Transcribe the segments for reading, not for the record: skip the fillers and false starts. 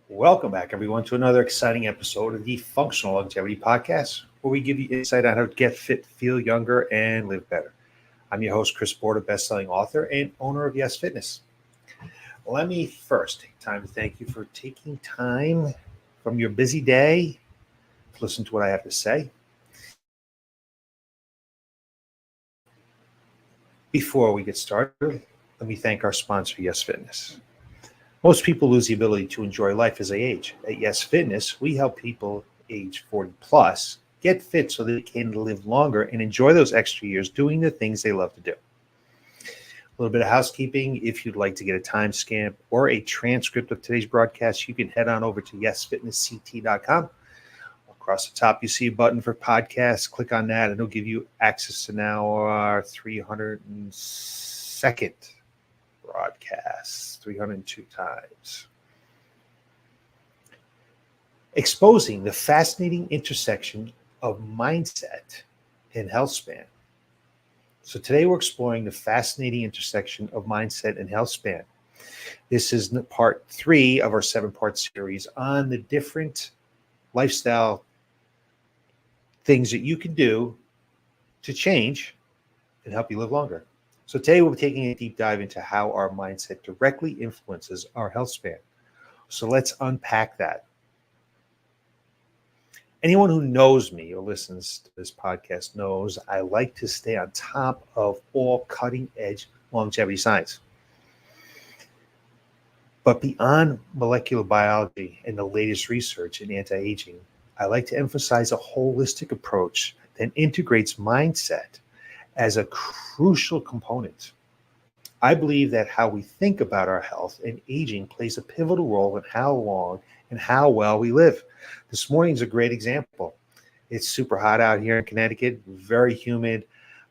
Welcome back, everyone, to another exciting episode of the Functional Longevity Podcast, where we give you insight on how to get fit, feel younger, and live better. I'm your host, Chris Porter, best-selling author and owner of Y.E.S Fitness. Let me first take time to thank you for taking time from your busy day to listen to what I have to say. Before we get started, let me thank our sponsor, Y.E.S Fitness. Most people lose the ability to enjoy life as they age. At Y.E.S Fitness, we help people age 40 plus get fit so they can live longer and enjoy those extra years doing the things they love to do. A little bit of housekeeping. If you'd like to get a time stamp or a transcript of today's broadcast, you can head on over to yesfitnessct.com. Across the top, you see a button for podcasts. Click on that, and it'll give you access to now our 302nd broadcast, 302 times. Exposing the fascinating intersection of mindset and health span. So today we're exploring the fascinating intersection of mindset and health span. This is part 3 of our 7-part series on the different lifestyle things that you can do to change and help you live longer. So today we'll be taking a deep dive into how our mindset directly influences our health span. So let's unpack that. Anyone who knows me or listens to this podcast knows I like to stay on top of all cutting-edge longevity science. But beyond molecular biology and the latest research in anti-aging, I like to emphasize a holistic approach that integrates mindset as a crucial component. I believe that how we think about our health and aging plays a pivotal role in how long and how well we live. This morning's a great example. It's super hot out here in Connecticut, very humid.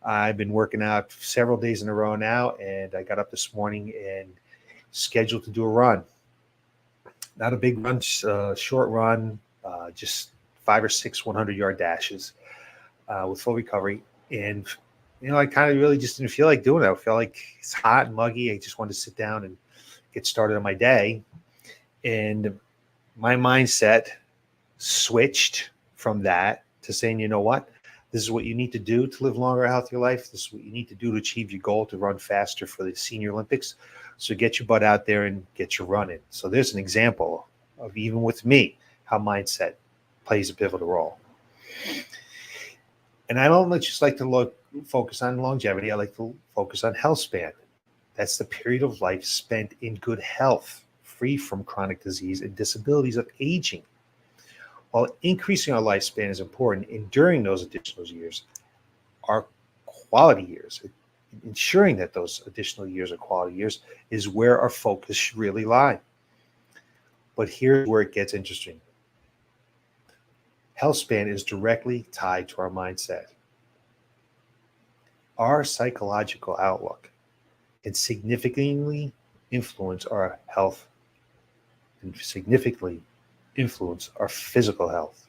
I've been working out several days in a row now, and I got up this morning and scheduled to do a run. Not a big run, short run, just 5 or 6 100-yard dashes with full recovery. And I kind of really just didn't feel like doing it. I felt like it's hot and muggy. I just wanted to sit down and get started on my day. And my mindset switched from that to saying, you know what? This is what you need to do to live longer, a healthier life. This is what you need to do to achieve your goal to run faster for the Senior Olympics. So get your butt out there and get your run in. So there's an example of, even with me, how mindset plays a pivotal role. And I don't just like to focus on longevity. I like to focus on health span. That's the period of life spent in good health, free from chronic disease and disabilities of aging. While increasing our lifespan is important, enduring those additional years are quality years. Ensuring that those additional years are quality years is where our focus should really lie. But here's where it gets interesting. Health span is directly tied to our mindset. Our psychological outlook can significantly influence our health and significantly influence our physical health.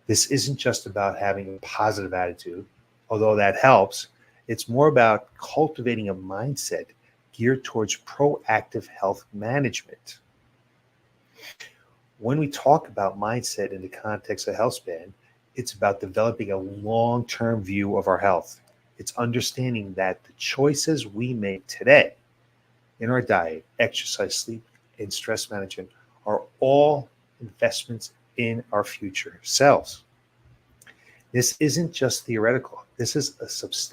This isn't just about having a positive attitude, although that helps. It's more about cultivating a mindset geared towards proactive health management. When we talk about mindset in the context of health span, it's about developing a long-term view of our health. It's understanding that the choices we make today in our diet, exercise, sleep, and stress management are all investments in our future selves. This isn't just theoretical. This is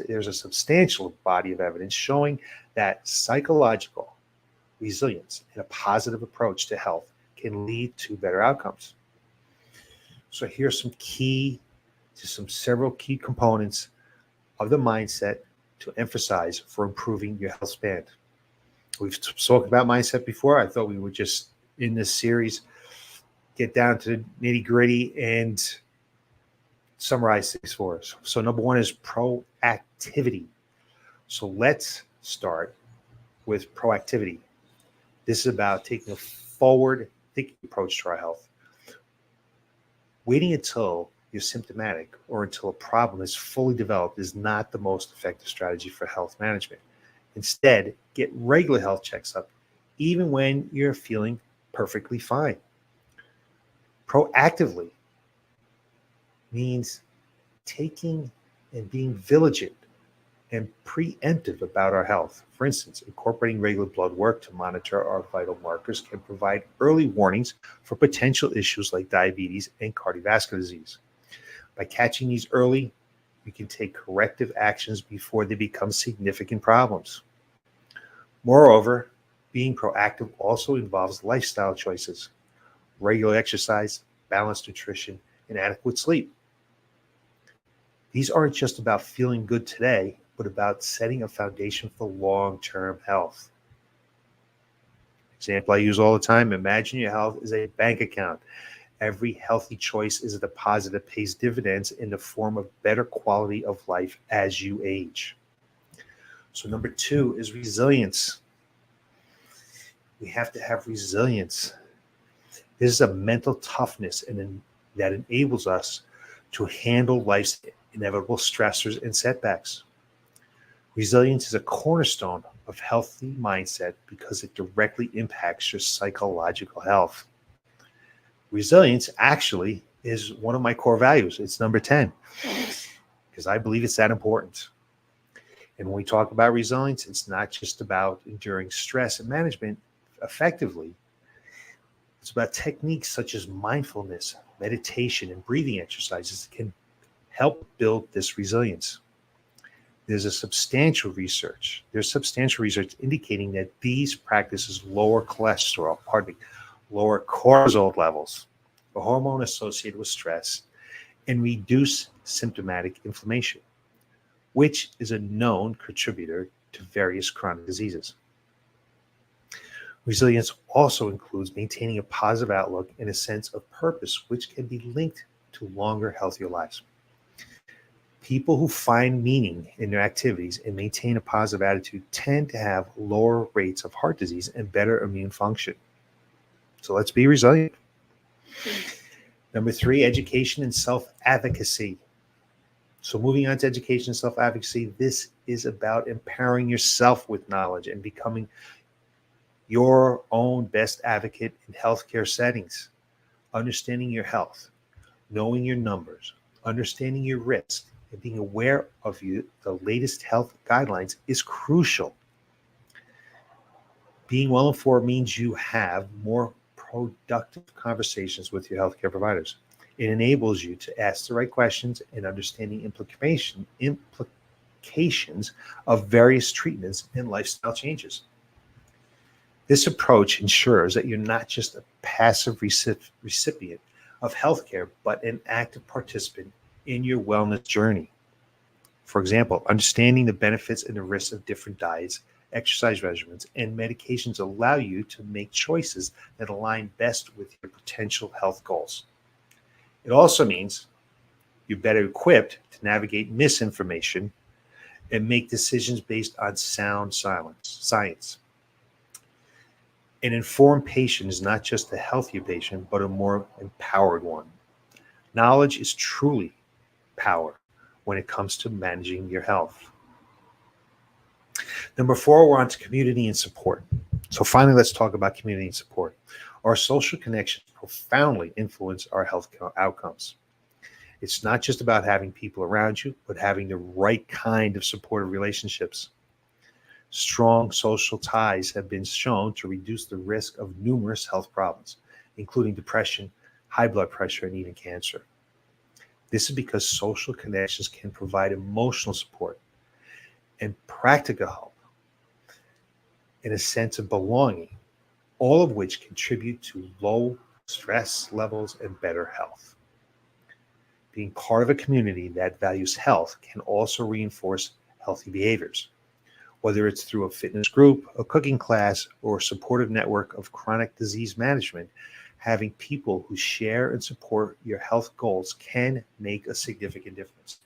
there's a substantial body of evidence showing that psychological resilience and a positive approach to health can lead to better outcomes. So here's several key components of the mindset to emphasize for improving your health span. We've spoken about mindset before. I thought we would just, in this series, get down to the nitty gritty and summarize these for us. So number 1 is proactivity. So let's start with proactivity. This is about taking a forward thinking approach to our health. Waiting until you're symptomatic or until a problem is fully developed is not the most effective strategy for health management. Instead, get regular health checks up, even when you're feeling perfectly fine. Proactively means taking and being vigilant and preemptive about our health. For instance, incorporating regular blood work to monitor our vital markers can provide early warnings for potential issues like diabetes and cardiovascular disease. By catching these early, we can take corrective actions before they become significant problems. Moreover, being proactive also involves lifestyle choices, regular exercise, balanced nutrition, and adequate sleep. These aren't just about feeling good today, but about setting a foundation for long-term health. Example I use all the time: imagine your health is a bank account. Every healthy choice is a deposit that pays dividends in the form of better quality of life as you age. So number 2 is resilience. We have to have resilience. This is a mental toughness that enables us to handle life's inevitable stressors and setbacks. Resilience is a cornerstone of healthy mindset because it directly impacts your psychological health. Resilience actually is one of my core values. It's number 10 because I believe it's that important. And when we talk about resilience, it's not just about enduring stress and management effectively. It's about techniques such as mindfulness, meditation, and breathing exercises that can help build this resilience. There's substantial research indicating that these practices lower lower cortisol levels, a hormone associated with stress, and reduce symptomatic inflammation, which is a known contributor to various chronic diseases. Resilience also includes maintaining a positive outlook and a sense of purpose, which can be linked to longer, healthier lives. People who find meaning in their activities and maintain a positive attitude tend to have lower rates of heart disease and better immune function. So let's be resilient. Number 3, education and self-advocacy. So moving on to education and self-advocacy, this is about empowering yourself with knowledge and becoming your own best advocate in healthcare settings. Understanding your health, knowing your numbers, understanding your risk, and being aware of the latest health guidelines is crucial. Being well informed means you have more productive conversations with your healthcare providers. It enables you to ask the right questions and understanding implications of various treatments and lifestyle changes. This approach ensures that you're not just a passive recipient of healthcare, but an active participant in your wellness journey. For example, understanding the benefits and the risks of different diets, exercise regimens, and medications allow you to make choices that align best with your potential health goals. It also means you're better equipped to navigate misinformation and make decisions based on sound science. An informed patient is not just a healthier patient, but a more empowered one. Knowledge is truly power when it comes to managing your health. Number 4, we're on to community and support. So finally, let's talk about community and support. Our social connections profoundly influence our health outcomes. It's not just about having people around you, but having the right kind of supportive relationships. Strong social ties have been shown to reduce the risk of numerous health problems, including depression, high blood pressure, and even cancer. This is because social connections can provide emotional support and practical help and a sense of belonging, all of which contribute to low stress levels and better health. Being part of a community that values health can also reinforce healthy behaviors. Whether it's through a fitness group, a cooking class, or a supportive network of chronic disease management, having people who share and support your health goals can make a significant difference.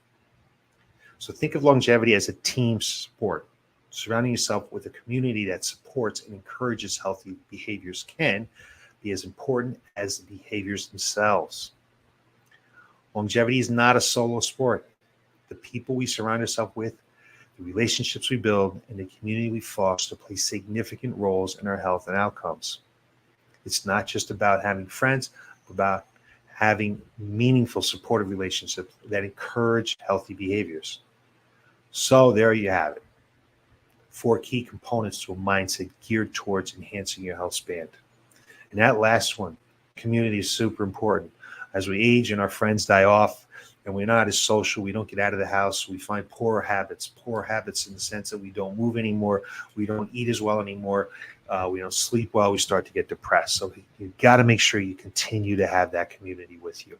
So think of longevity as a team sport. Surrounding yourself with a community that supports and encourages healthy behaviors can be as important as the behaviors themselves. Longevity is not a solo sport. The people we surround ourselves with, the relationships we build, and the community we foster play significant roles in our health and outcomes. It's not just about having friends, but about having meaningful, supportive relationships that encourage healthy behaviors. So there you have it. 4 key components to a mindset geared towards enhancing your health span. And that last one, community, is super important. As we age and our friends die off and we're not as social, we don't get out of the house, we find poor habits in the sense that we don't move anymore, we don't eat as well anymore, we don't sleep well, we start to get depressed. So you got to make sure you continue to have that community with you.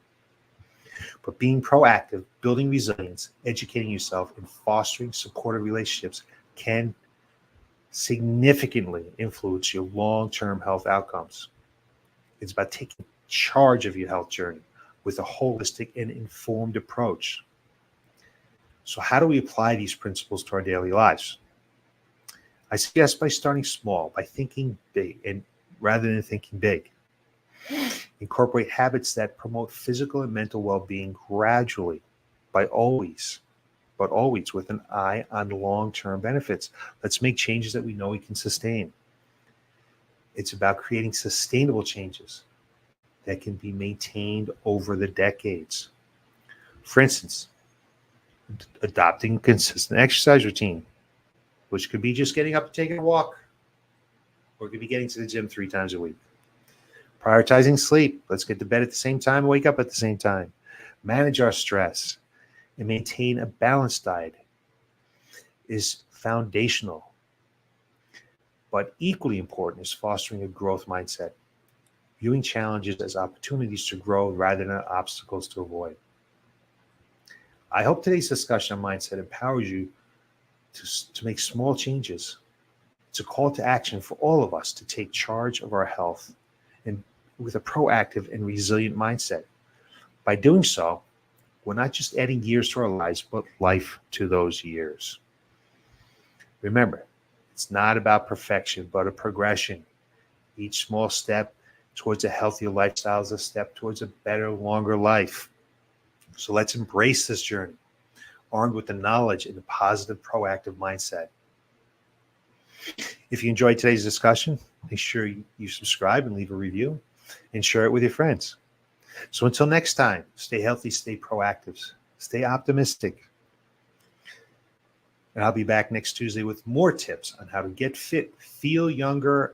But being proactive, building resilience, educating yourself, and fostering supportive relationships can significantly influence your long-term health outcomes. It's about taking charge of your health journey with a holistic and informed approach. So how do we apply these principles to our daily lives? I suggest by starting small, by thinking big, and rather than thinking big. Incorporate habits that promote physical and mental well-being gradually, but always with an eye on long-term benefits. Let's make changes that we know we can sustain. It's about creating sustainable changes that can be maintained over the decades. For instance, adopting a consistent exercise routine, which could be just getting up and taking a walk, or it could be getting to the gym 3 times a week. Prioritizing sleep. Let's get to bed at the same time, wake up at the same time. Manage our stress and maintain a balanced diet is foundational. But equally important is fostering a growth mindset, viewing challenges as opportunities to grow rather than obstacles to avoid. I hope today's discussion on mindset empowers you to make small changes. It's a call to action for all of us to take charge of our health and with a proactive and resilient mindset. By doing so, we're not just adding years to our lives, but life to those years. Remember, it's not about perfection, but a progression. Each small step towards a healthier lifestyle is a step towards a better, longer life. So let's embrace this journey, armed with the knowledge and the positive, proactive mindset. If you enjoyed today's discussion, make sure you subscribe and leave a review and share it with your friends. So until next time, stay healthy, stay proactive, stay optimistic. And I'll be back next Tuesday with more tips on how to get fit, feel younger,